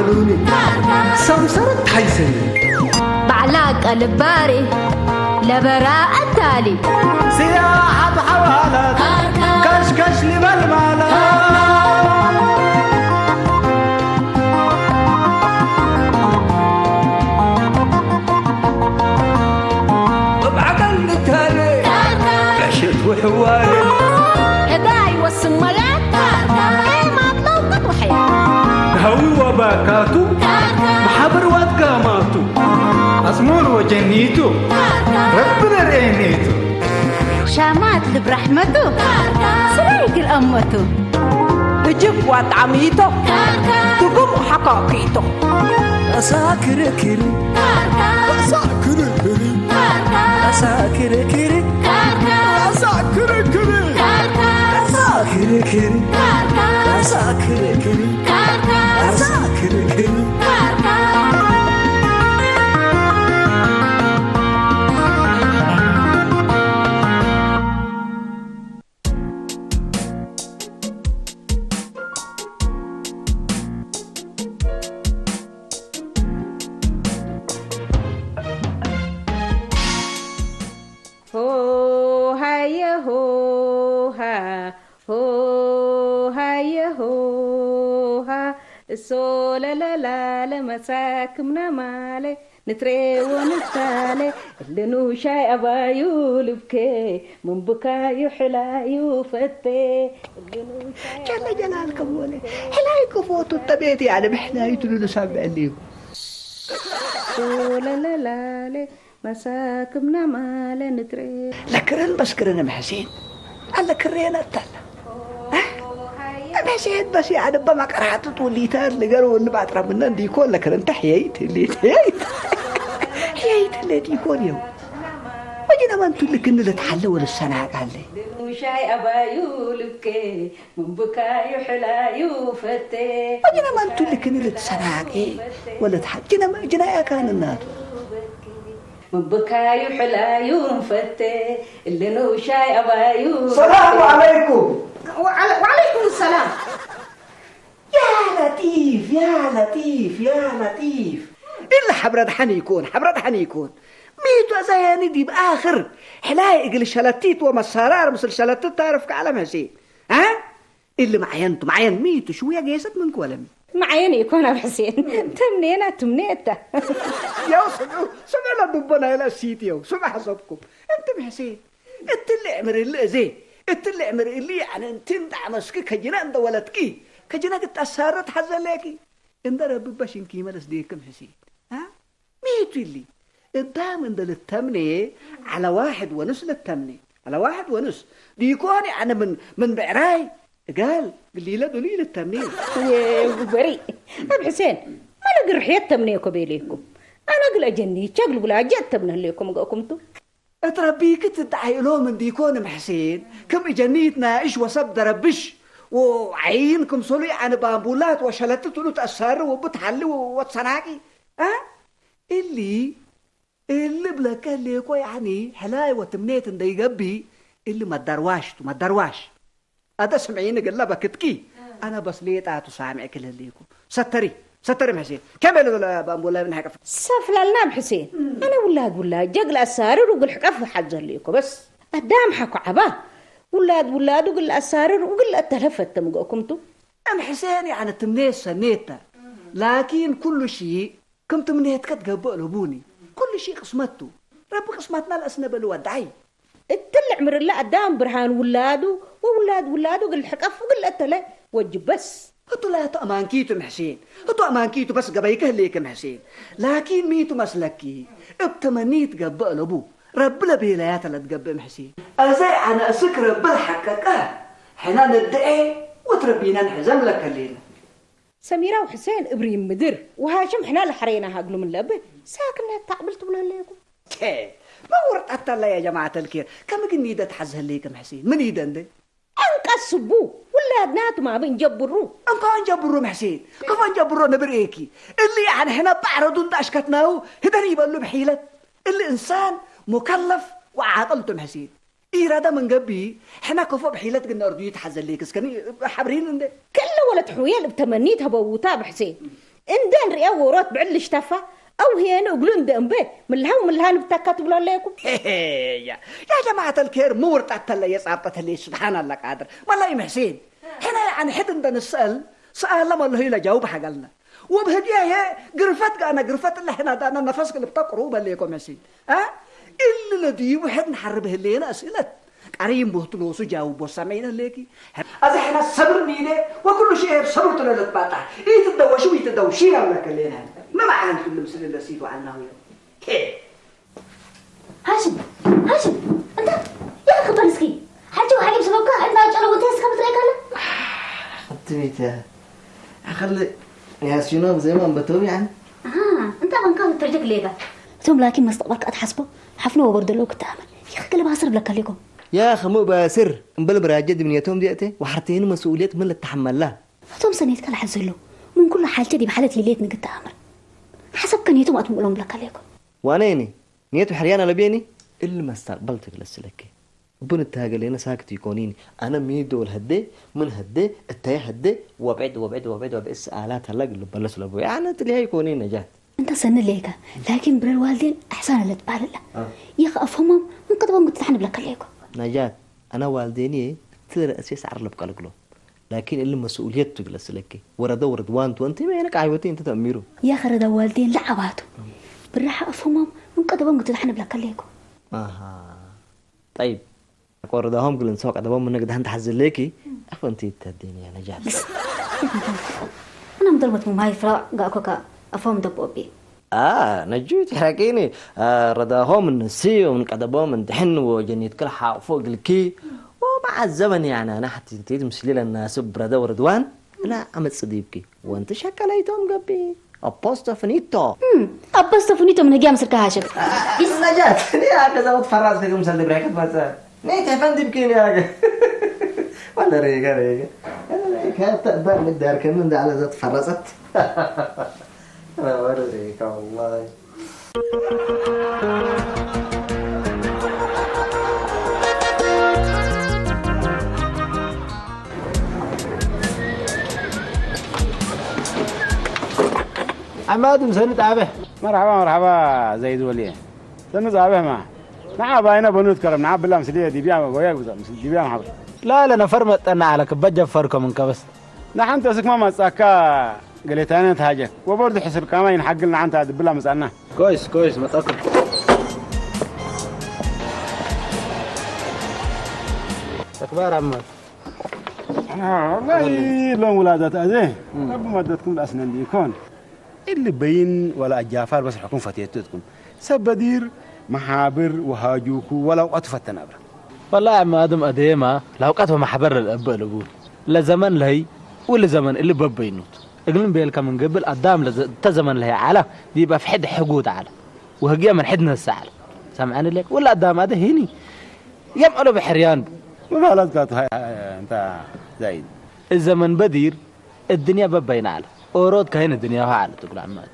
عملوني سمسرت حيسني بعلاق الباري لبراء التالي سياحة بحوالات كشكش لملمالات بعقل التالي عشت وحوالي هداي والسميات ما طلوقت وحياة هوي وباكاتو محبر واتقاماتو أسمور وجنيتو ربنا رأينيتو شامات برحمته سريق الأمته تجيب وطعميته تقوم حقاقيته أساكر كري أساكر كري أساكر كري أساكر كري أساكر كري أساكر كري أساكر كري سولا لا لا لمساكمنا مالي نتري ونتالي اللي نوشاي أبايو لبكي من بكايو حلايو فتي جل جلالكم ولي حلايكم فوتوا التبيت يعني بحلايتوا لنسابع الليو سولا لا لا مساكمنا مالي نتري لكرن بس كرن محسين على كرينا التلا محسين بس يعني بما قرأت توليتان لقالوا اللي بعد ربنا دي يكون لكرن تحييت اللي حييت اللي يكون يوم وجينا ما انتو اللي كنا نتحلوا للسنة قال لي وشاي أبايو لبكي من بكايو حلايو فتي وجينا ما انتو اللي كنا نتسناق ولا تحجنا جنا يا كان النار من بكايو حلايو فتي اللي نوشاي أبايو السلام عليكم وعليكم السلام يا لطيف يا لطيف يا لطيف إلا حبرد حنيكون حبرد حنيكون ميتو زياني دي بآخر حلاي إقل شلتيت ومسارار مثل شلتيت تعرف كعلم هسين ها اللي معينتو معين ميتو شوية جيست منك ولا مي معين يكون أبو حسين تمنينا تمنيته يا سمعنا ضبنا إلى السيت يو سمع حسبكم أنت بحسين أنت اللي عمر اللي زي أنت اللي عمر اللي يعني أنت مسكي كجنا أنت ولدكي كجنا قد أسارت حزن لكي أنت ربي باش إنكي ملس ديكم حسين ها ميتو اللي قدام عند التمنية على 1.5 للتمنية على 1.5 دي يكون يعني من بعراي قال قليلة دليل التمنية يا بريء أبو حسين ما نقر حياة تمنيكم بيليكم أنا أقول أجني شغل ولا جت تمنه ليكم قاكمتوا اتربيك تدعي لهم من ديكون محسين كم جنيتنا إيش وصب دربش وعينكم صلي عن بامبولات وشلتت له تأثر وبتحلي وتصنعكي اللي بلا كان ليكو يعني حلاي وتمنيت ان يقبي اللي ما درواش هذا سمعيني قلبا كتكي انا بس ليت اتو سامعك ليكو ستري محسين كمل بامبولا من حقف سفللنا بحسين انا ولا جقل اسارر وقل حقف حجر ليكو بس قدام حكوا عبا ولاد وقل اسارر وقل اتلفت مقاكمتو ام حسين يعني تمنيت سنيتها لكن كل شيء كم تمنيت كتقبل لبوني كل شيء قسمته رب قسمتنا الأسنب الودعي التل عمر الله قدام برهان ولاده وولاده قل حقف وقل أتلا وجب بس هتو لا تأمانكيتو محسين هتو أمانكيتو بس قبايكه ليك محسين لكن ميتو مسلكي ابتمنيت قبل أبو رب لبيلايات اللي تقبل محسين أزاي أنا أسكر بالحقك حنا ندعي وتربينا نحزم لك الليلة سميرة وحسين إبراهيم مدر وهاشم حنا لحرينا هاقلوا من لبه ساكنها تقبلت ولا ليكم ما ورد أطلع يا جماعة الكير كم قلني إذا تحزها ليكم حسين من إيدان دي انقصبوه ولا أدنات ما بنجبروه أنكو نجبرو محسين كيف نجبرو نبريكي اللي يعني هنا بعرضون داشكتناه هداني يبقى بحيلة اللي إنسان مكلف وعاقلته محسين إيرادا من قبي حنا كفو بحيلة قلنا أرضو يتحزن ليك اسكني حبرين انده كله ولا تحويل بتمنيتها بووتا بحسين إندن رئا ورات بعلش تفا أو هي أنا أقولون دم بيت من الهان بتكات بلا ليكم يا جماعة الخير مورت أتلا يصعبت اللي سبحان الله قادر والله يا حسين هنا يعني حد عندنا نسأل سؤال لما الله يلا جاوب حقلنا وبهدية هي قرفت أنا قرفت اللي هنا ده أنا نفسك اللي بتقروا بليكم يا سيد إلا الذي وحد نحربه الليلة أسئلة قريم بهتلوسو جاوبوا سامعين ليكي هذا احنا صبر ميله وكل شيء بصبر تلا تباطع يتدوشوا يتدوشين على كلنا ما معنى كل مسل اللي سيفوا عنا كيف هاشم انت يا اخي برسكي حاجه وحاجه بسببك عندنا اجر وتسك بتريك هلا حطيتها اخلي يا شنو زي ما بتوي يعني انت بنكون ترجك ليك ثم لكن مستقبلك اتحسبه حفنه وبرد لو كتعمل يا اخي قلب هصرب لك عليكم يا اخي مو باسر مبل براجد من يتوم ديته وحرتين مسؤوليه من اللي تحملها ثم سنيت كل حزلو من كل حال تدي بحاله ليليت نقد تعمل حسب كان يتم اتمقلهم لك عليكم وانيني نيته حريانه لبيني اللي ما استقبلتك لسلكي وبنت هاجلينا ساكت يكونيني انا ميدول هدي من هدي التاي هدي وابعد بس آلات هلا اللي بلش لابوي يعني اللي هي يكونين نجات انت سن ليك لكن بر الوالدين احسن اللي تبال له يا اخي افهمهم من قد بنقول تحنب لك عليكم نجات انا والديني تدري اساس عرلب قلقلو لكن اللي مسؤوليته جلس لك ورد وردوان انت ما هناك عيوتين انت تأميره يا اخي رد والدين لعباتهم بالراحه افهمهم من قد بنقول تحنب لك عليكم طيب أقوردهم كل نسوق أدوام منك ده أنت حزل ليكي أفنتي تديني يا نجات أنا مضربت مو هاي فراغ قاكوكا أفهم دبوبي نجوت حكيني رداهم من السي ومن قدبهم من دحن وجنيت كل حق فوق الكي ومع الزمن يعني أنا حتى تيجي مسليل الناس بردا وردوان لا أمد صديقي وأنت شكليتهم قبي أبوستا فنيتو أبوستا فنيتو من هجام سركهاشك نجات يا كذا وتفرز كم سلدي بريكت بس نيت فندي بكين يا أخي ولا ريقة كانت تقبل من الدار كمان ده على ذات فرزت ولا ريقة والله عماد مسند عبه مرحبا زيد وليه سند عبه معه نعم هنا بنود كرم نعم بالله مسليه دي بيعمل وياك بس دي بيعمل حبر لا انا فرمت انا على كبجه فركم من كبس نحن انت اسك ما مساكا قلت انا تهاجك وبرضه حسب كمان ينحق لنا انت بالله مسالنا كويس متاكد اخبار عماد والله لو ولادات اذيه رب ما ادتكم الاسنان دي يكون اللي بين ولا الجافار بس الحكومه فتيتكم سبدير محابر وهاجوكو ولا اوقات فتنابر والله يا عم ادم اديما لو اوقات محابر الاب الابو لا زمن لهي ولا زمن اللي ببينوت اقلن بيلك من قبل قدام تزمن لهي على دي يبقى في حد حقود على وهجيه من حدنا الساعه سامعني لك ولا قدام هذا هني يمقلوا بحريان ما غلط انت زايد الزمن بدير الدنيا ببين على اورود كاين الدنيا على تقول عماد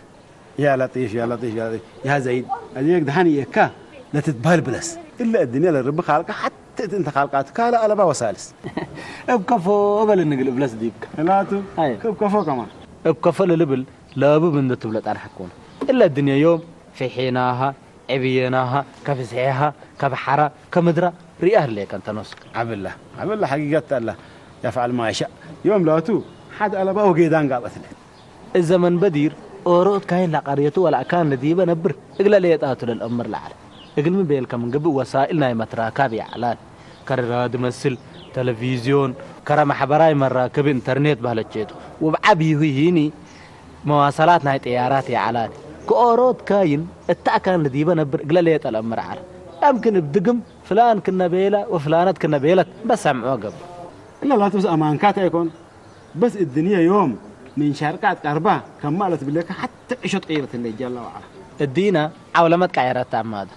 يا لطيف يا زيد اديك دحاني يكا لا تتبهل بلس الا الدنيا للرب خالقه حتى انت خالقاتك لا ألبا وسالس ابكفو قبل النقل بلس ديبك لاتو ابكفو كمان ابكفو للبل لا بند تبلط على حكون الا الدنيا يوم في حيناها عبيناها كفسعها كبحرة كمدرة رئاه ليك انت نص عبد الله حقيقة الله يفعل ما يشاء يوم لاتو حد ألبا وقيدان قابت لك الزمن بدير أورود كاين لا قريته ولا كان نديبه نبر اقلا ليطاتو للأمر العالم اقل من بيلك من قبل وسائلنا يمتراكب اعلان كراد مسل تلفزيون كرم حبراي مراكب انترنت بهلجيتو وبعبيه هيني مواصلاتنا طيارات اعلان كأورود كاين التاكان نديبه نبر اقلا ليط الأمر العالم يمكن بدقم فلان كنا بيله وفلانات كنا بيلت بس سمعوا قبل الا لا تبس امانكات يكون بس الدنيا يوم من شركات أربعة كمالت بالله حتى إيش تغيرت اللي جل وعلا الدينا عولمت كعيرات عماد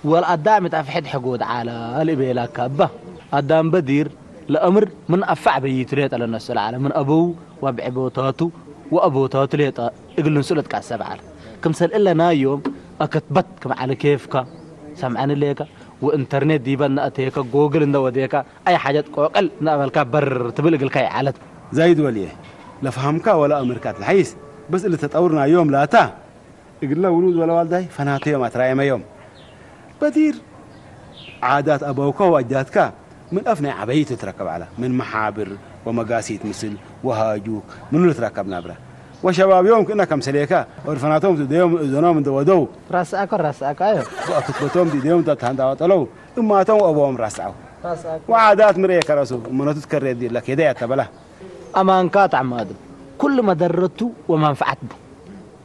والقدام تفحد حقود على الإبيلا كبة قدام بدير الأمر من أفع بيتريت على الناس العالم من أبوه وبعبوتاته وأبوتاته ليت يقول نسولت كعسب عالم كم سل إلا نايوم أكتبت كم على كيفك سمعني ليك وإنترنت ديبنا أتيك جوجل ندوديك أي حاجة قل نعمل كبر تبلغ الكاي على زايد وليه لا فهمك ولا أمريكات الحيس بس اللي تطورنا يوم لا تا يقول له ولود ولا والداي فناتو يوم أتراي ما يوم بدير عادات أبوك وأجدادك من أفنى عبيت تركب على من محابر ومقاسيت مثل وهاجوك من اللي تركبنا برا وشباب يوم كنا كم سليكا ورفناتهم تديهم زنام دودو راسك أيوه وأكتبتهم تديهم تتهندوا طلوا إما تهم أبوهم راسعوا راسك وعادات مريك راسو من تذكر دي لك هداية تبله أمان قاطع مادم كل ما درته ومنفعته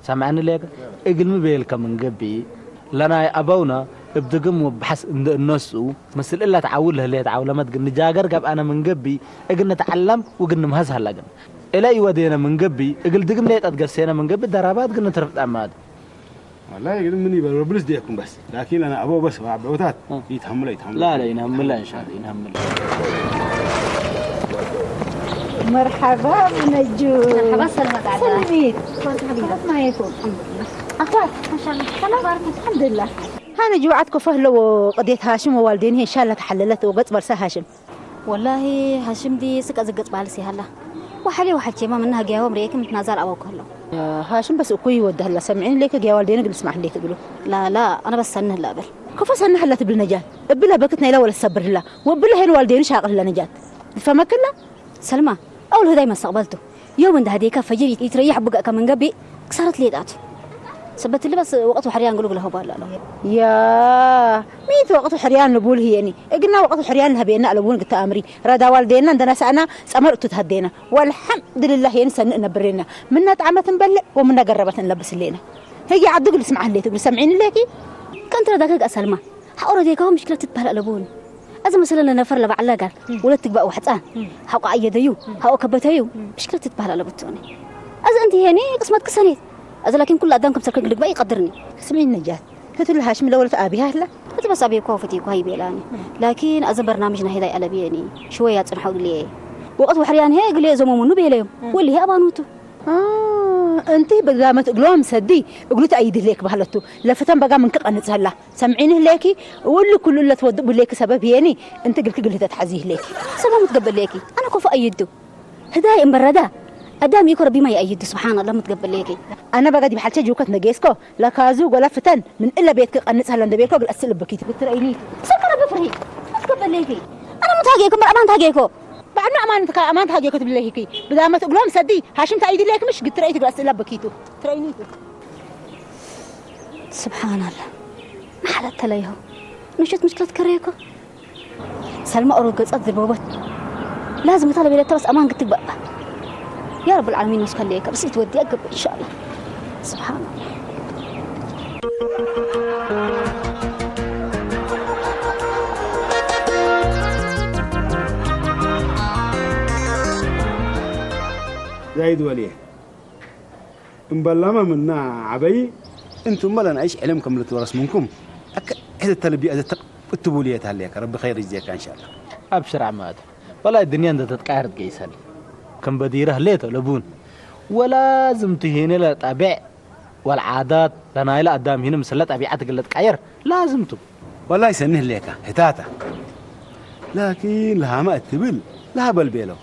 سمعني ليك اقل مبيلك من قبي لنا أبونا ابدقم وبحس الناس مثل إلا تعول له تعول ما تقول نجاجر قب أنا من قبي اقل نتعلم وقل نمهز هاللجن إلا يودينا من قبي اقل دقم ليت أتقسينا من قبي درابات قلنا ترفت أماد والله يقول مني بربلس ديكم بس لكن أنا أبوه بس وعبوتات يتحمل لا ينهم لا إن شاء الله ينهم مرحبا بنجو مرحبا سلمت على سلميت كيف معكم أخوات ما شاء الله الحمد لله أنا جوعتكم فهلو قضيت هاشم ووالديني إن شاء الله تحللت وقت برسا هاشم والله هاشم دي سك أزقت بالسي هلا وحلي واحد شيء ما منها جاوا مريك متنازل أبوك هلا يا هاشم بس أكوي ود هلا سمعين ليك يا والديني قبل اسمح لي تقولوا لا أنا بس سنه لا قبل كيف سنه هلا تبل نجات بلها بكتنا لا ولا الصبر لا وبلها هين والديني شاغل لا نجات فما كله سلمى أول هداي ما استقبلته يوم ده هديك فجر يتريح بقى كمان قبي كسرت لي دات سبت اللي بس وقت حريان قالوا له بالا يا ميت وقت حريان نقول هي يعني قلنا وقت حريان لها بينا لبون قلت أمري ردا والدينا عندنا سأنا سأمرت تهدينا والحمد لله ينسى نبرنا منا تعمت نبلع ومنا قربت نلبس اللينا هي عدق اللي سمعها اللي تقول سمعين لكي كنت رداك أسلمى حقول ديك هو مشكلة تتبهلق لبون أزم مثلا نفر لبعلا قال ولا تقبأ واحد حق عيديو حق كبتيو مشكلة تتبهلق لبتوني أز أنت هني قسمت كسنيت أز لكن كل قدامكم سرك لك بقى يقدرني سمعين نجات هتقول هاشم الأول أبيها هلا هذا بس أبي كوفتي كوهي بيلاني لكن أز برنامجنا هذا على بيني شوية تنحول لي وقت وحريان هي قال لي زمو منو بيليهم واللي هي أبانوتو أنت بقى ما تقولهم سدي قلت أيد ليك بهلتو لفتن بقى من كق نتسهلا سمعينه ليكي واللي كل اللي تودب ليك سبب يعني أنت قلت تتحزيه ليكي سبب متقبل ليكي أنا كوف أيده هدايا مبردا أدام يكره بما يأيده سبحان الله متقبل ليكي أنا بقى دي بحالتي جوكت نجيسكو لا كازو ولا فتن من إلا بيتك قنت سهلا دبيكو قل أسل بكيت قلت رأيني سكر بفرهي متقبل ليكي أنا متهاجيكم أمان تهاجيكو بعد ما أمان تهاجيكو تبي ليكي بدل ما تقولهم سدي هاشم تأيد ليك مش قلت رأيتك قل أسل بكيتو ترأيني سبحان الله ما حلت ليه نشوت مشكلة كريكو سلمى أروق تصدر بوبت لازم يطلب إلى تبس أمان قلت بقى يا رب العالمين نسخن ليك بس يتودي أقب إن شاء الله سبحان الله زايد وليه مبلما منا عبي انتم ما لنا ايش علمكم اللي تورث منكم هذا التلبيه هذا التبوليه عليك ربي خير يجزيك ان شاء الله أبشر عماد والله الدنيا أنت تتقارد قيسال كم بديره ليته لبون ولازم تهيني لطبيع والعادات لنا إلى قدام هنا مسلا طبيعتك اللي تقير لازم تو والله يسنه ليك هتاتا لكن لها ما اتبل لها بلبيلو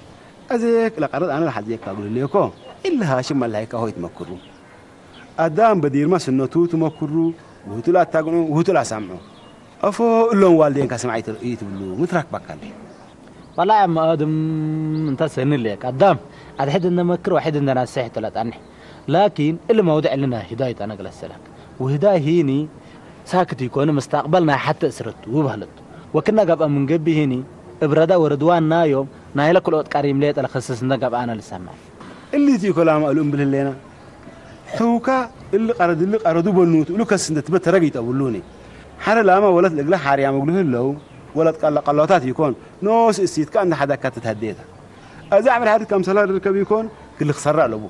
أزيك لقرد أنا لحد أقول لكم إلا هاشم الله هيك هو يتمكروا قدام بدير ما سنة تمكروا وهتلا تاقنوا وهتلا سامعوا أفو اللون والدين كسمع يتبلوا مترك بكالي والله يا عم آدم أنت سنين ليك قدام هذا حد إننا مكر وحد إننا نسيح تلات عنه لكن اللي موضع لنا هداية أنا قلت لك وهداية هيني ساكت يكون مستقبلنا حتى أسرت وبهلت وكنا قبل من قبل هيني إبردا وردوان نايوم نايلا كل وقت كريم ليت على خصصنا قبل أنا لسمع اللي تي كلام أقولهم باللينا حوكا اللي قردوا بالنوت ولوكاس إنت بترقيت أقولوني حر لاما ولد لقلا حاريام أقوله له ولد قلاتات يكون نوس السيد كأن حدا كاتت هديتها أذا أعمل هذا كم سنة الركب يكون كل خسر له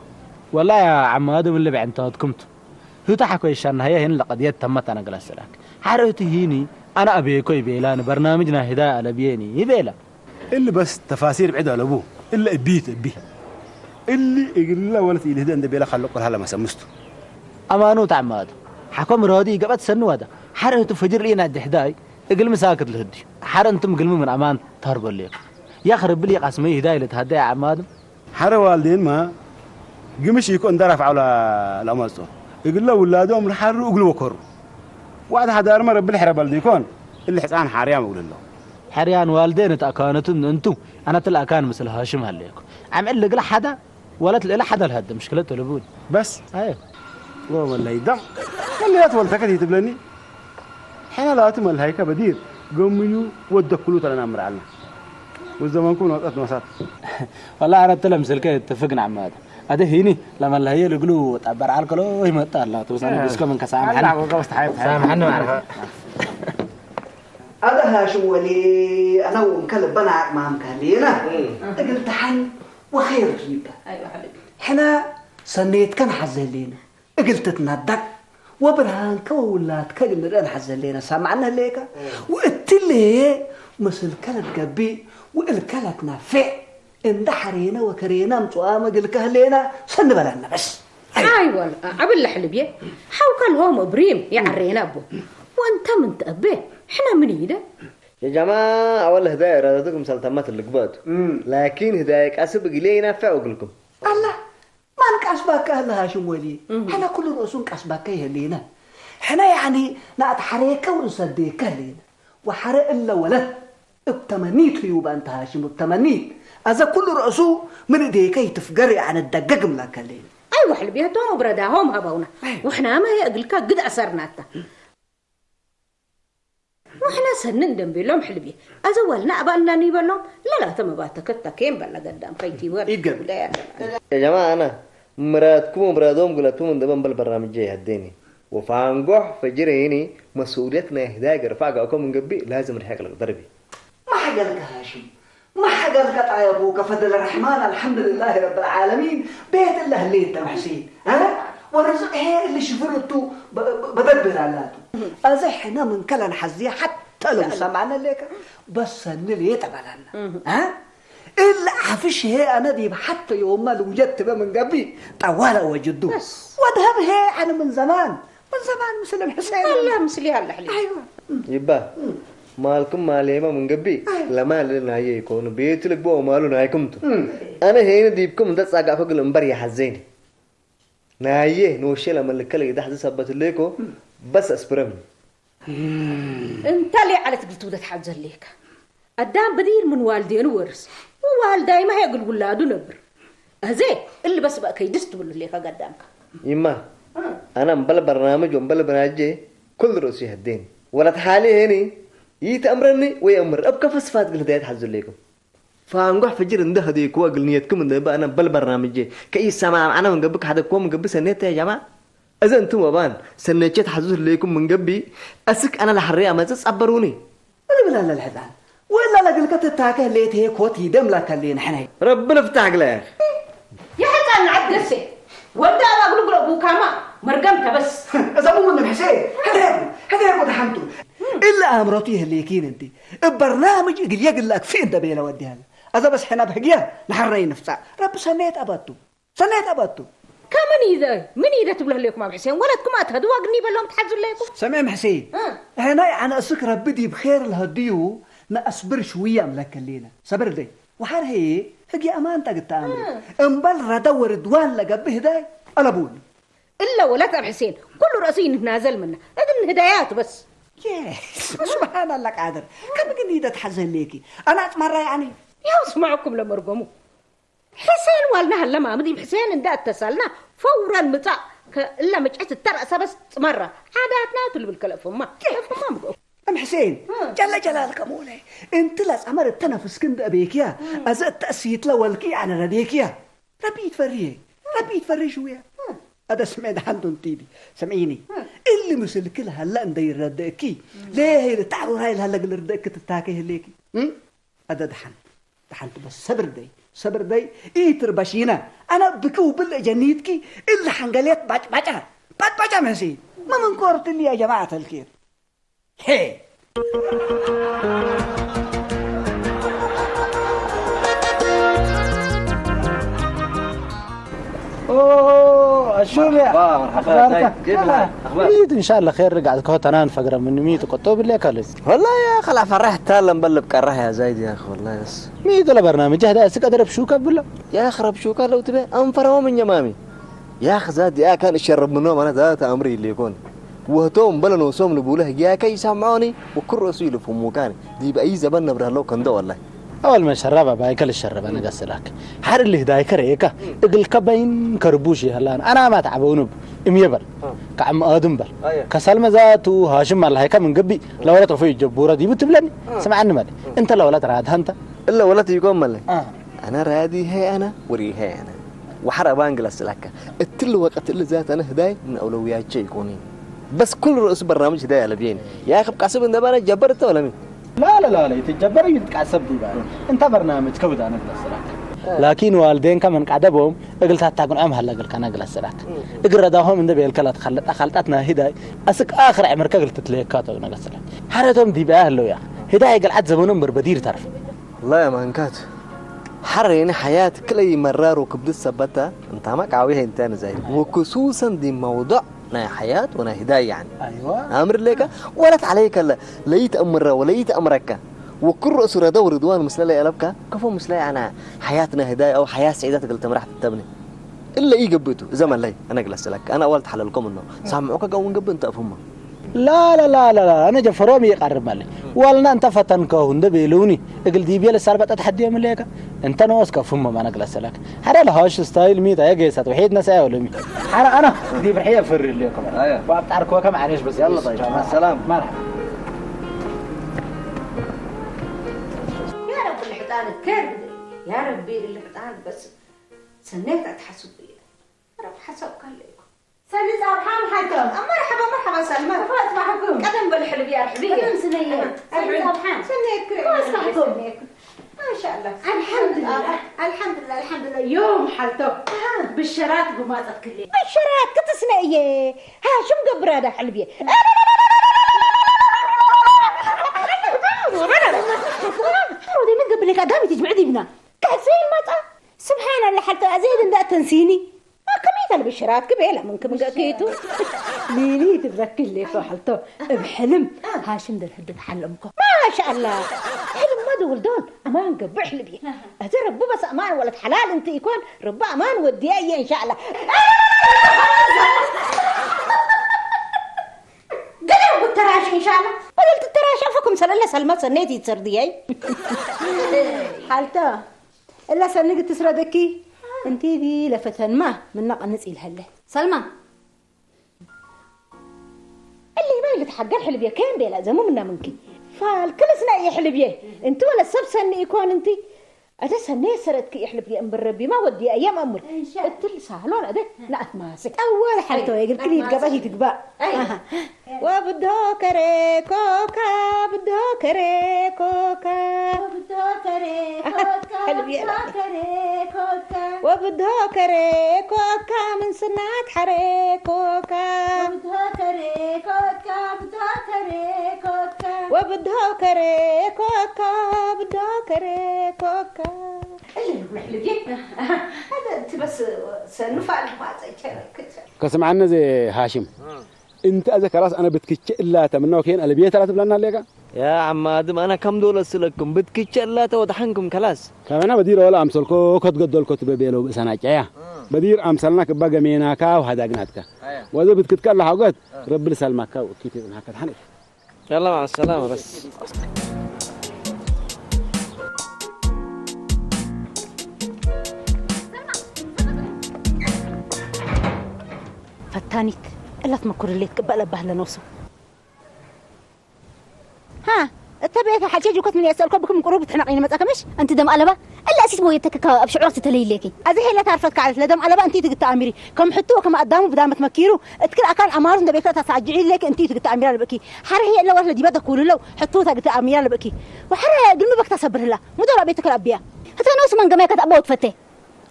والله يا عم آدم اللي بعنتادكمت هو تحكوا إيشان هي هنا لقد يتمت أنا قلت لك حرقتي هيني أنا أبيكوي بيلان برنامجنا هداية على بيني يبيلا اللي بس تفاسير بعيدة على أبوه إلا أبيه اللي يقول له ولد اللي هدا بيلا خلقوا هلا ما سمسته أمانو تعماد حكم رادي قبت سنو هذا حرقتي فجر لينا الدحداي اقل مساكت الهدي حر أنتم قلموا من أمان تهربوا ليك يا خرب لي قسمي هداية لتهدي يا عماد حر والدين ما قمش يكون درف على الأمازو يقول له ولادهم الحر وقلوا وكروا واحد هذا أرمى رب الحرب الديكون اللي حسان حريان يقول له حريان والدين تأكانتن أنتو أنا تلأكان مثل هاشم هالليكو عم قل لك حدا ولا تلاقي حدا الهد مشكلته لبون بس أيه والله يدم اللي أطول تكتي تبلني حين لا أتم الهيكة بدير قوميو ودكلوا تلنا أمر علنا والزمان كون وقت مسات والله أنا تلمس الكي اتفقنا عم هذا هيني لما اللي هي اللي يقولوا تعبر على الكلو ما الله توصلنا بسكم من كسام حنا سام حنا معرفة هذا هاشم ولي أنا ومكلب بناك ما مكلينا قلت حن وخير جيبه ايوه حبيبي حنا سنيت كان حزلينا قلت تندق وبرهان كولات كلمة ران حزلينا سمعنا ليك وقلت لي مثل كلب قبي والكلت نافع إن دحرينا وكرينا متوامة قلك هلينا سن بلنا بس ايوه عبل لحلبيه حاو كان هو مبريم يعرينا ابو وانت من تأبيه احنا من ايده يا جماعة أول هدايا رادتكم سلطمات اللقبات لكن هدايك أسبق لي ينفع أقولكم الله ما نك أسباك أهلها شو ولي حنا كل رؤسون كأسباك هلينا حنا يعني نتحريك ونصديك هلينا وحرق إلا ولد ابتمنيت يوبا أنت هاشم ابتمنيت هذا كل رؤسو من إيديك يتفقري عن الدقاق ملاك هلينا ايوه حلبيه توم براداهم هبونا واحنا ما هي اقلك قد اثرنا واحنا سنن دم بلهم حلبيه ازولنا ابلنا نيبلهم لا تم باتك كيم بلا قدام كيتي ور يا جماعة أنا مراتكم ومراتهم قلتهم من دبن بالبرنامج جاي هديني وفانقح فجريني مسؤوليتنا هدايا رفاقكم من قبي لازم نحق لك ضربي ما حقلك هاشم ما حقلك يا أبوك فضل الرحمن الحمد لله رب العالمين بيت الله اللي انت محسين ها ورزق هي اللي شفرته بدبر علاته أزحنا من كلا حزية حتى لو سمعنا لك بس اللي يتبلنا ها إلا عفش هي أنا دي حتى يوم ما وجدت من قبل طوال وجدوه وذهب هي أنا من زمان مسلم حسين الله مسلي هلا حليب أيوة يبا مالكم ماليما من قبي لما لنا يكون بيت لك بو مالو نايكمتو أنا هنا ديبكم ده ساقع فوق الأنبار يا حزيني نايه نوشي لما اللي ده حزي سبت ليكو بس أسبرمني انت اللي على تقلتو ده تحجر ليك قدام بدير من والدين ورث ووالداي ما هيقول ولاده نبر هزي اللي بس بقى كيدستو اللي قدامك يما أنا مبلا برنامج ومبلا برنامج كل رؤسي هدين ولا تحالي هني يتأمرني ويأمر أبقى فصفات قل هدايات حزر ليكم فانقح فجر عنده هديك واقل نيتكم من ده أنا بل برنامج كأي سماع أنا من قبلك حدا كوم من قبل سنة يا جماعة إذا أنتم وبان سنة حزر ليكم من قبلي أسك أنا لحرية ما تصبروني ولا بلا الحدان ولا لقلك تتاكه ليت هيك وتي دم لك اللي نحن ربنا فتح لك يا حسن عبد قسي ودا اقول ابو كاما مرقمته بس اذا مو من حسين هذا يقول حمتو الا امرتيه اللي يكين انت البرنامج يقول لك فين دبيله وديها اذا بس حنا بحقيا نحري نفسها رب سنيت ابطو كمان إذا من إذا تقول لكم أبو حسين ولدكم أتهدوا أقني بلهم تحزوا لكم سمعهم حسين هنا أنا أسكر بدي بخير الهديو ما أصبر شوية ملك الليلة صبر دي وحار هي أمان تقد تأمري انبال ردور ردوان لقبه داي أنا بقول إلا ولك أبو حسين كل رأسين نازل منه إذن هدايات بس سبحان الله قادر كم قني إذا تحزن ليكي أنا أتمرى يعني يا أسمعكم لما رقموا حسين والنا هلا ما مدي حسين إن ده اتصلنا فورا متى إلا مجعت الترأس بس مرة عاداتنا تلو بالكلام ما بقول أم حسين جل جلالك مولاي انت لاس عمر التنفس كند أبيك يا أزت تأسيت لولكي عن رديك يا ربي تفري شوية هذا سمعت عندهم تيدي سمعيني اللي مسل كل هلا ندير رديكي ليه هي تعالوا هاي هلا قل رديك تتاكي هليكي هذا دحنت بس صبر دي ايه تربشينا انا بكو بالجنيتكي اللي حنقليت باجا مسي ما من كورت اللي يا جماعة الخير هي شوف يا اخبارك ميت ان شاء الله خير رجعت كهت انا فقره من ميت قطوب اللي كلس والله يا خلع فرحت تالا مبلب كره يا زايد يا اخي والله بس ميت ولا برنامج هذا اسك ادرب شوكه بالله يا خرب شوكه لو تبي انفروا من يمامي يا أخي زاد يا كان الشرب منهم أنا ذات أمري اللي يكون وهتوم بلنو وصوم لبوله يا كي سامعوني وكل رسول في مكاني دي بأي زبان نبره لو كان ده والله أول ما شربها بايكل الشرب أنا قصلك حر اللي هداي كريكا إقل كبين كربوشي هلا أنا ما تعبونب إميبل كعم آدم بل كسلمة ذات وهاشم الله هيك من قبي لو لا ترفي الجبورة دي بتبلني سمعني مالي أنت لو لا تراد أنت إلا ولا تيقوم مالي أنا رادي هي أنا وري هي أنا وحرق بانجلس لك التل وقت اللي ذات أنا هداي من أولويات شيء يكونين بس كل رؤوس برنامج هدايا لبيين يا أخي بقاسب إن ده أنا جبرته ولا مين لا يتجبر يتكعسب دي بقى أنت برنامج كود أنا قلت لكن والدين كمان قعدبهم قلت هتاكل عم هلا قلت أنا قلت لك اقرا داهم من ده بيلكلات خلتنا هداي أسك آخر عمرك قلت تليكات وأنا قلت لك حرتهم دي بقى له يا هداي قلعت زمانهم بربدير تعرف والله يا مانكات حريني حياة كل مرار وكبد السبتة انت ما قاويها انتان زي وخصوصا دي موضوع نا حياة ونا هداية يعني ايوه امر لك ولت عليك لا ليت امر وليت امرك وكل رسول دور رضوان مسلا يلبك كفو مسلا انا حياتنا هداية او حياة سعيدة قلت مرحت تبني الا يقبته زمن لي انا جلست لك انا اول تحلل لكم انه سامعوك قوم قب انت افهمها لا أنا جفرومي يقرب مالي والله أنت فتنكه هند بيلوني أقول دي بيل السربة أتحدي من ليك أنت نوسك فما ما نقلس لك هذا الهاش ستايل ميت يا جيسات وحيد نساء ولا مي أنا دي برحية فر اللي كمان أيوة بعد تعرفوا كم عريش بس يلا طيب مع السلامة مرحبا يا رب الحيطان تكرد يا ربي الحيطان بس سنيت أتحسب بيه رب حسب قال لكم سلي صباحا حكم مرحبا سلمى فات معكم قدم بالحلب يا رحبي قدم سنيه سلي صباحا سنيك ما شاء الله الحمد لله يوم حلتو بالشرات قماطك كلي بالشرات كتسنيه ها شو مقبره هذا حلبيه ودي من قبلك ادامي تجمع ديبنا كاسين مطا سبحان الله حتى ازيد ان تنسيني كميت انا بالشرات كبيله منكم قاكيتو ليلي تذكر لي فحلتو بحلم هاشم ده هدت حلمكم ما شاء الله حلم ما دول دول امان قبع حلبي اذا ربو بس امان ولد حلال انت يكون ربا امان ودي اي ان شاء الله قلب التراش ان شاء الله قلت التراش افكم سلالة سلمى سنيتي تسرديي حالته الا سنقت تسردكي انتي دي لفتن ما من نقنص الهله سلمى اللي ما يتحقق حلبيه كان بلا زمو منا منكي فالكل سنه يحلبيه انت ولا السب سني يكون انتي ادا سنه سردك يحلبيه ام بالربي ما ودي ايام امر قلت لي سهلون ادا نعت ماسك اول حالته يقول كلي تقبهي تقبا وبده كري كوكا بده كري كوكا وبده كري كوكا وبده كري كوكا من سنات حري كوكا وبده كري كوكا بده كري كوكا وبده كري كوكا بده كري كوكا هذا انت بس سنفعل ما زي كذا كسمعنا زي هاشم انت اذا خلاص انا بتكتش الا تمنوا كين البيت لا تبلنا ليك يا عم ادم انا كم دول اسلكم بتكتش الا توضحنكم خلاص كمان بدير ولا امسلكو كت قدول كتب بيلو بسناجيا بدير امسلناك بقميناك وهداقناتك واذا بتكتكل حوقت رب لسلمك وكيف هكذا حنف يلا مع السلامه بس فتانيت الا تمكر اللي تقبل بهلا نوصو ها تبعت حجاج وكت من يسالكم بكم قروب تحنقين متاكمش انت دم قلبه الا اسيس مويتك بشعورك تليليكي ازي هي لا تعرفت كعلت لدم قلبه انت تقتامري كم حطوه كما قدامه بدام تمكيرو اتكل اكان امار ده بيكتا تساجعي لك انت تقتامري لبكي حر هي الا ولا دي بدا كول لو حطوه تقتامري لبكي وحر قلنا بك تصبر لها مدور بيتك الابيا حتى نوس من قميك تابو تفتي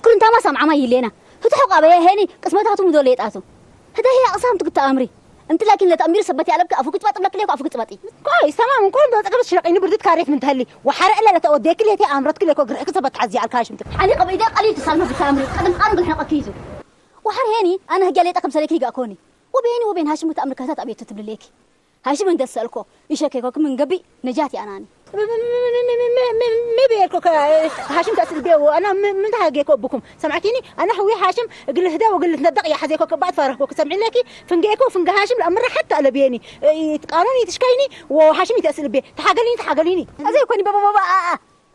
كل انت ما سامع ما يلينا فتحق ابيا هني قسمتها مدول ليطاتو هذا هي اقسام تقتامري انت لكن لا تامير سبتي علبك افوك تبطل لك ليك افوك تبطي كويس تمام كل ده تقبل شرقيني بردت كاريت من تهلي وحرق لا توديك لي تي امرتك لك وقرك سبت عزي على الكاشمتك انا قبيدي قليل تسالمه في تامري قدم قارن بالحق كيزو وحر هني انا هجي لي تقم سلكي اكوني وبيني وبين هاشم تامر كاسات ابي تتبل ليكي هاشم من دسالكو يشكيكو من قبي نجاتي اناني ما بيكوك هاشم تأسل بيه وأنا من تهاجيكو بكم سمعتيني أنا هوي هاشم قل هدا وقل ندق يا حزيكو بعد فارقوك سمعين لكي فنجيكو فنج هاشم الأمر حتى على بيني يتقارني تشكيني وهاشم يتأسل بيه تحاجليني أزاي كوني بابا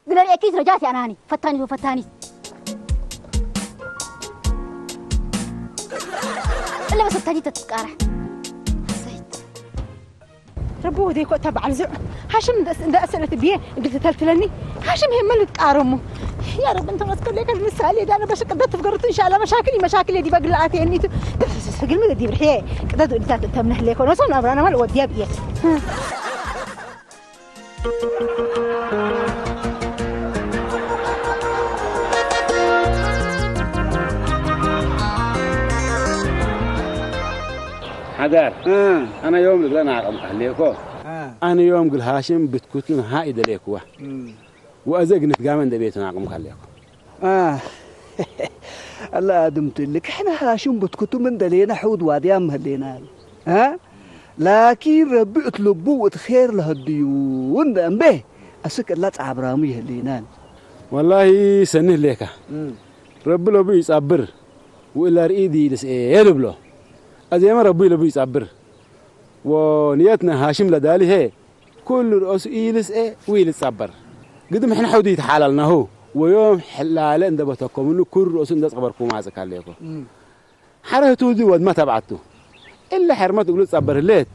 قل لي أكيد رجعتي أنا هاني فتاني إلا بس التاني تتقارح ربو ذيكو تبع الزق هاشم ده أسألت بيه قلت تلتلني هاشم هم اللي تقارمه يا رب انت ما تقول لك المثال ده انا باش قدرت تفكرت ان شاء الله مشاكلي دي بقول لها اني تسجل من دي برحيه قدرت انت من هليك وصلنا انا ما وديها بيه حدار انا يوم اللي انا عقم عليكو انا يوم قل هاشم بتكوتنا هايد ليكو وازق نتقامن بيتنا عقم عليكو الله ادمت لك احنا هاشم بتكتو من دلينا حود واديام هلينا لكن ربي اطلبوا وتخير لهالديون دم به اسك الله تعبرامي هلينا والله سنه ليك ربي لو بيصبر ولا ريدي لس يلبلو ازي ما ربي لو بيصبر ونيتنا هاشم لدالي هي كل رؤوس يلس ويلس صبر قدم احنا حودي يتحاللنا هو ويوم حلال عند بتكم انه كل رؤوس الناس صبركم عزك عليكم حرهتو دي ود ما تبعته الا حرمت تقول صبر الليت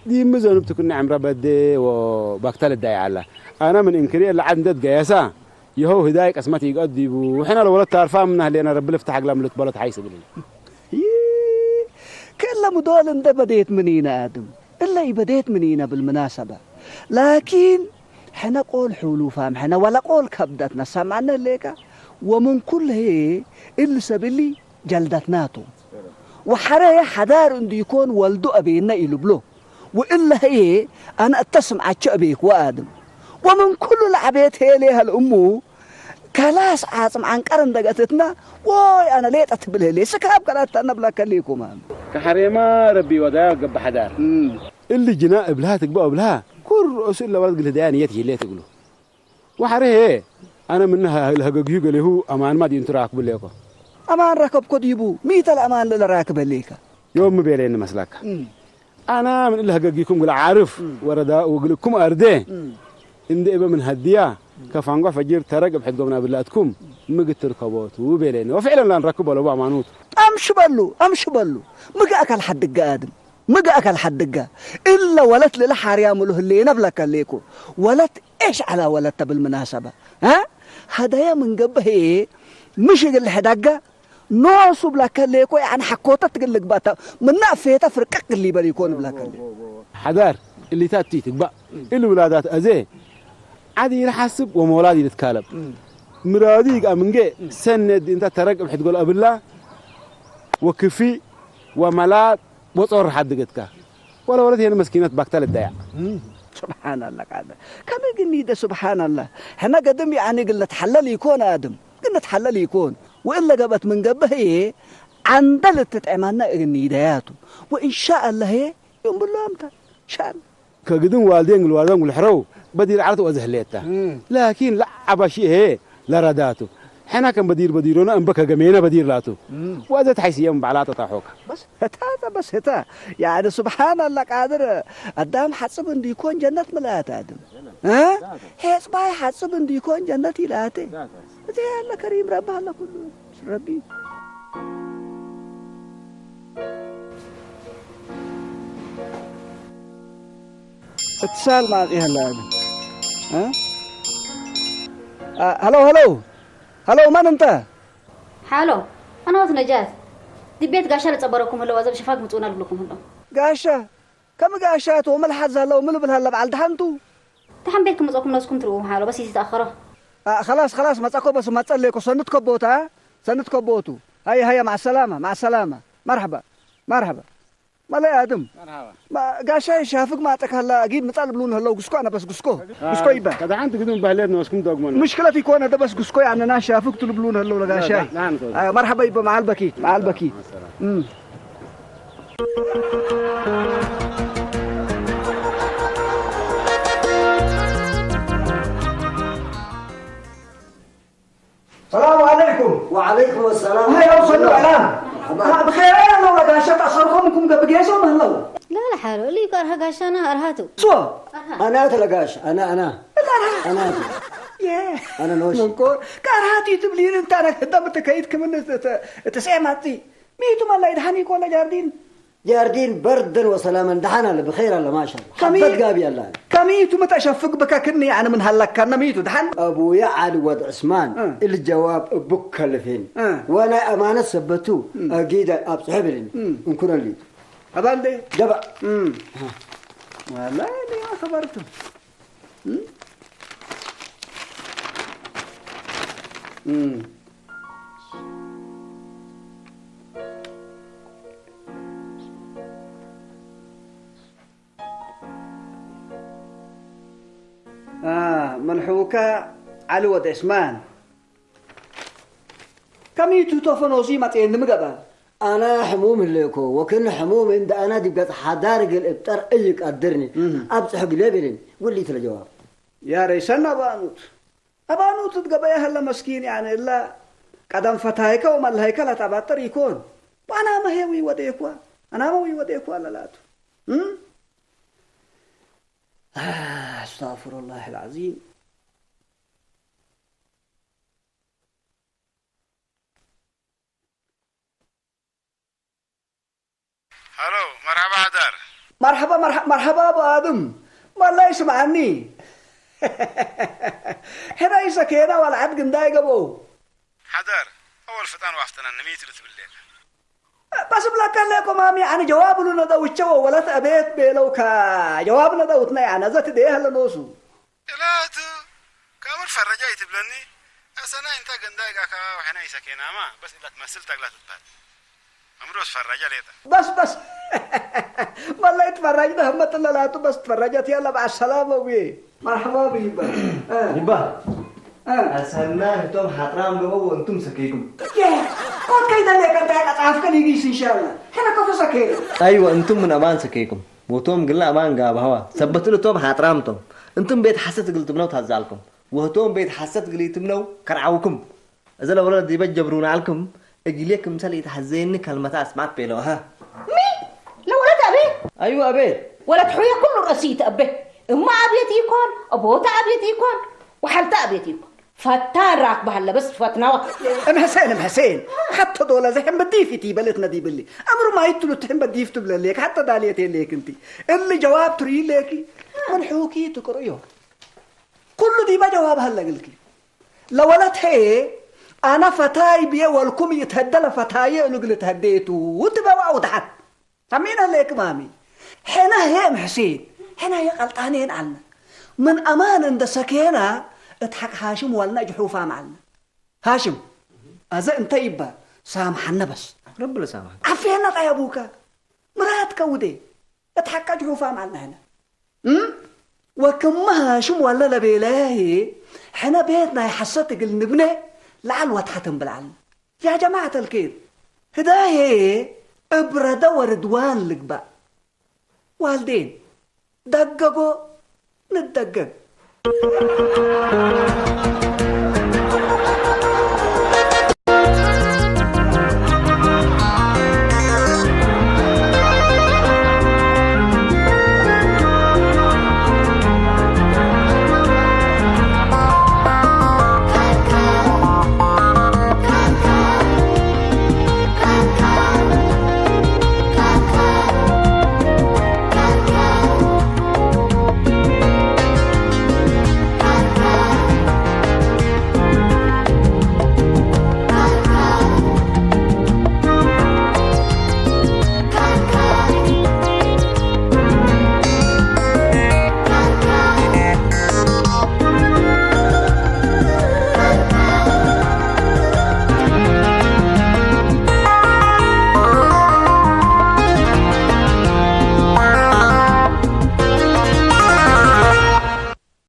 دي مزن بتكون نعم ربدي وبقتل الداي على انا من انكري اللي عندت جياسه يهو هدايك اسمتي يقضي وحنا لو ولدت عارفه منها اللي انا ربي يفتح اقلام لتبلط حيس بلي كل مدول انت بديت منين ادم الا بديت منين بالمناسبه لكن حنا قول حلوفام حنا ولا قول كبدتنا سمعنا ليك ومن كل هي اللي سبلي جلدتناتو وحرايا حدار انه يكون ولدو ابينا يلبلو والا هي انا اتسمع ابيك وادم ومن كل العبيت هي ليها الامو كلاس عاصم عن قرن دقتنا واي انا ليت اتبله لي سكاب كلات انا بلا كليكم كحريما ربي ودا قب حدار اللي جنا ابلها تقبا ابلها كل رؤوس الا ولد قل هدانيتي اللي تقولوا وحريه انا منها الهققي قال هو امان ما دي انت راكب ليكو امان ركب كديبو ميت الامان اللي راكب ليك يوم بيرين مسلك انا من الهققيكم قل عارف وردا وقلكم ارده عند ابا من هديه كفانقو فجير ترق بحد قمنا بلاتكم مقت تركبوت وبيلين وفعلا لا نركب ولا با مانوت امشي بلو مقا اكل حد قادم مقا اكل حد الا ولت للحاريام له اللي نبلك ليكو ولت ايش على ولت بالمناسبه هدايا من قبه مش اللي حدقه نوصو بلاك ليكو يعني حكوته تقلق باتا من نافيته فرقق اللي بريكون بلاك حدار اللي تاتي تقبا الولادات ازي عادي يحسب ومولادي يتكالب مراديك امنجي سند انت ترقب حد تقول ابلا وكفي وملات وصور حدقتك ولا ولد هي المسكينات باكتل الدايع سبحان الله قاعده كم قني ده سبحان الله احنا قدم يعني قلنا تحلل يكون ادم قلنا تحلل يكون والا قبت من قبه هي عندلت تتعملنا قني دياته وان شاء الله هي يوم بالله امتى ان شاء الله كقدم والدين والحرو بدير عرض وزهليته لكن لعب شيء هي لا رداته حنا كان بديرونا ان بكى جمينا بدير لاتو وذا تحسيهم بعلاطه طاحوك بس هتا يعني سبحان الله قادر قدام حسب ان يكون جنه ملات ادم هي صباي حسب ان يكون جنه يلاتي زي الله كريم رب الله كله ربي اتصال مع ايه هلا هلو من انت؟ حالو انا وقت نجاز دي بيت قاشا لتصبركم هلو وازم شفاق متونا لكم هلو قاشا كم قاشات وملحظ هلا وملو بالهلا بعد دحنتو تحن بيتكم مزقكم ناسكم تروحوا حالو بس يتاخره خلاص ما تاكو بس ما تصليكوا سنتكم بوتا سنتكم بوتو هيا مع السلامه مرحبا ما لا ادم ما قاشا شافك ما تك هلا اكيد مطالب لون هلا قسكو انا بس قسكو يبا كذا انت قدم بهلنا واسكم دوغمن مشكله يكون هذا بس قسكو يعني انا شافك طلب لون هلا قاشا مرحبا يبا مع البكيت مو لا حالو اللي يقرها قاشانا أرهاتو سو أنا تلقاش أنا يا أنا نوش منكو كارهاتي تبلين انت انا قدام تكيد كمان تسعماتي ميتو ما لا يدهني ولا جاردين جاردين بردا وسلاما دحنا اللي بخير الله ما شاء الله كمية. حبت قابي الله كميتو متى اشفق بك كني انا من هلك كان ميتو دحن أبويا علي ود عثمان الجواب بك كلفين وأنا أمانة سبتو أكيد أبصحبلين نكون اللي هذا اللي جبا والله اللي ما خبرته منحوكة علي ود عثمان كميتو توفنوسي ما تين مقبل أنا حموم الليكو وكن حموم عند أنا دي بقت حدارق الإبتر أيك قدرني أبصح قلبين واللي تلا جواب يا ريسنا أبانوت تقبيها هلا مسكين يعني إلا قدم فتايك وما الهيك لا تباتر يكون وأنا ما هي وديكوا أنا ما هي وديكوا لا لا استغفر الله العظيم الو مرحبا حدار مرحبا أبو آدم والله يسمعني هنا يسكينا والعد قنداي قبو حدار اول فطان وافتنا نميت بالليل بس بلا كان لكم مامي يعني جواب لنا دوتشوا ولا تأبيت بلوكا جواب لنا دوتنا يعني ذات ديه هلا نوسو لا تو كامل فرجاي تبلني أنا انت قنداي كاكا وحنا يسكينا ما بس إلا تمثل تقلا تتبال أمروز فرجا ليتا بس والله اتفرجت همة الله لا بس تفرجت يلا مع السلامة وي مرحبا بيبا يبا أسهلنا توم حترام بقى وانتم سكيكم يا قد كيدا لك انت اتعافك ليجيس ان شاء الله هنا كفو سكير أيوة أنتم من أمان سكيكم وتوم قلنا أمان قاب هوا ثبت له توم حترامتم أنتم بيت حسيت قلت منو تهزالكم وهتوم بيت حسيت قلت منو كرعوكم إذا لو ولد يبجبرون عليكم اجي لك مثال يتحزيني كلمة اسمعت بيلو ها مين لو ولد أبي ايوه ابيت ولد حوية كل رأسيت أبي أما أبيت يكون أبوتا أبيت يكون وحلتا أبيت يكون فتان راك بهلا بس فتناوة ام حسين حتى دولا زحم بديفي تي بلتنا دي بلي امر ما يتلو تهم بديف تبل ليك حتى داليتين ليك انت اللي جواب تري ليكي منحوكي تقريو كل دي ما جواب هلا قلكي لو ولد هي أنا فتاي بيه والكم يتهدل فتاي اللي قلت هديتو وتبوا وضحت سمينا ليك مامي حنا هي محسين حنا هي غلطانين عنا من أمان عند سكينة اضحك هاشم ولنا جحوفا معنا هاشم أذا انت يبا سامحنا بس ربنا سامحك عفينا يا أبوكا مرات كودي اضحك جحوفا معنا هنا وكم هاشم ولا لبيلاهي حنا بيتنا يحسطك النبنة لعل وضحتهم بالعلم يا جماعة الكيد هداية ابرد وردوان لك بقى والدين دققوا نتدقق